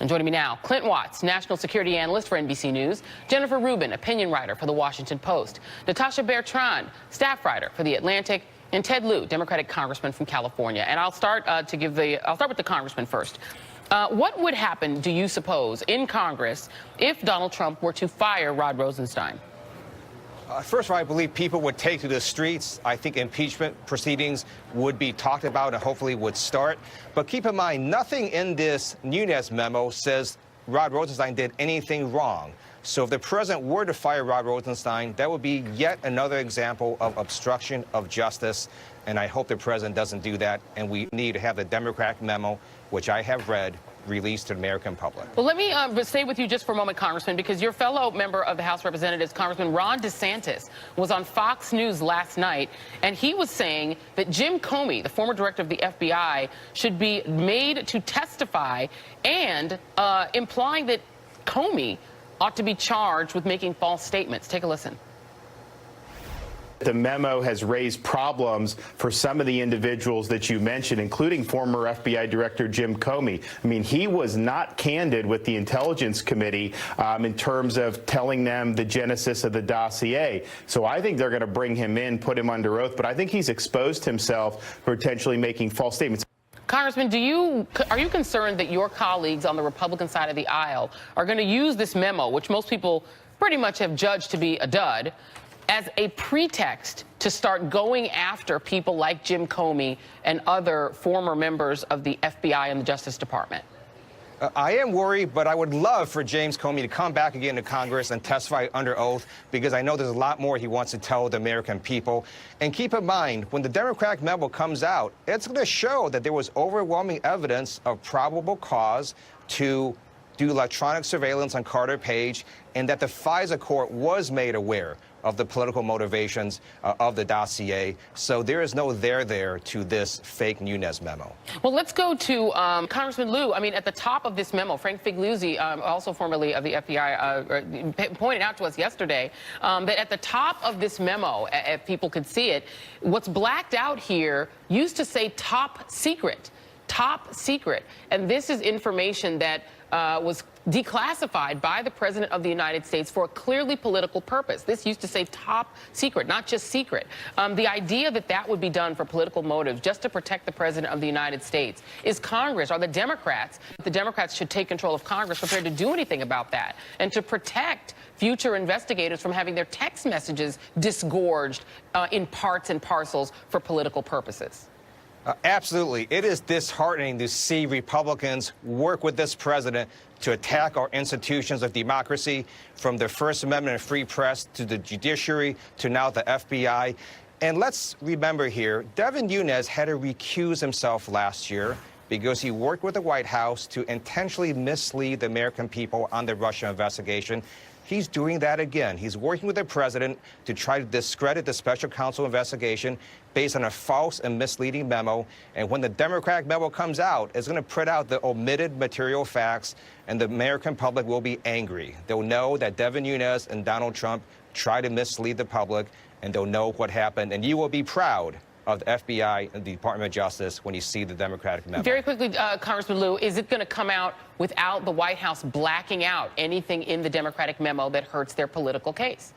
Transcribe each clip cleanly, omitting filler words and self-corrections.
And joining me now, Clint Watts, national security analyst for NBC News, Jennifer Rubin, opinion writer for The Washington Post, Natasha Bertrand, staff writer for The Atlantic, and Ted Lieu, Democratic congressman from California. And I'll start with the congressman first. What would happen, do you suppose, in Congress if Donald Trump were to fire Rod Rosenstein? First of all, I believe people would take to the streets. I think impeachment proceedings would be talked about and hopefully would start. But keep in mind, nothing in this Nunes memo says Rod Rosenstein did anything wrong. So if the president were to fire Rod Rosenstein, that would be yet another example of obstruction of justice. And I hope the president doesn't do that. And we need to have the Democratic memo, which I have read, released to the American public. Well, let me stay with you just for a moment, Congressman, because your fellow member of the House of Representatives, Congressman Ron DeSantis, was on Fox News last night, and he was saying that Jim Comey, the former director of the FBI, should be made to testify, and implying that Comey ought to be charged with making false statements. Take a listen. The memo has raised problems for some of the individuals that you mentioned, including former FBI Director Jim Comey. I mean, he was not candid with the Intelligence Committee in terms of telling them the genesis of the dossier. So I think they're going to bring him in, put him under oath, but I think he's exposed himself for potentially making false statements. Congressman, are you concerned that your colleagues on the Republican side of the aisle are going to use this memo, which most people pretty much have judged to be a dud, as a pretext to start going after people like Jim Comey and other former members of the FBI and the Justice Department? I am worried, but I would love for James Comey to come back again to Congress and testify under oath, because I know there's a lot more he wants to tell the American people. And keep in mind, when the Democratic memo comes out, it's going to show that there was overwhelming evidence of probable cause to do electronic surveillance on Carter Page, and that the FISA court was made aware of the political motivations of the dossier. So there is no there to this fake Nunes memo. Well, let's go to Congressman Lieu. I mean, at the top of this memo, Frank Figliuzzi, also formerly of the FBI, pointed out to us yesterday that at the top of this memo, if people could see it, what's blacked out here used to say top secret. Top secret. And this is information that was declassified by the President of the United States for a clearly political purpose. This used to say top secret, not just secret. The idea that that would be done for political motives, just to protect the President of the United States, is Congress, or the Democrats should take control of Congress, prepared to do anything about that, and to protect future investigators from having their text messages disgorged in parts and parcels for political purposes. Absolutely. It is disheartening to see Republicans work with this president to attack our institutions of democracy, from the First Amendment and free press to the judiciary to now the FBI. And let's remember here, Devin Nunes had to recuse himself last year because he worked with the White House to intentionally mislead the American people on the Russia investigation. He's doing that again. He's working with the president to try to discredit the special counsel investigation based on a false and misleading memo. And when the Democratic memo comes out, it's going to print out the omitted material facts, and the American public will be angry. They'll know that Devin Nunes and Donald Trump tried to mislead the public, and they'll know what happened. And you will be proud of the FBI and the Department of Justice when you see the Democratic memo. Very quickly, Congressman Lieu, is it going to come out without the White House blacking out anything in the Democratic memo that hurts their political case?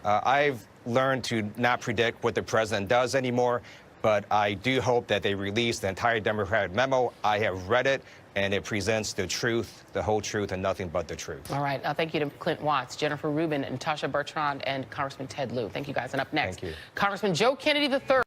I've learned to not predict what the president does anymore, but I do hope that they release the entire Democratic memo. I have read it, and it presents the truth, the whole truth, and nothing but the truth. All right. Thank you to Clint Watts, Jennifer Rubin, and Natasha Bertrand, and Congressman Ted Lieu. Thank you, guys. And up next, Thank you. Congressman Joe Kennedy III.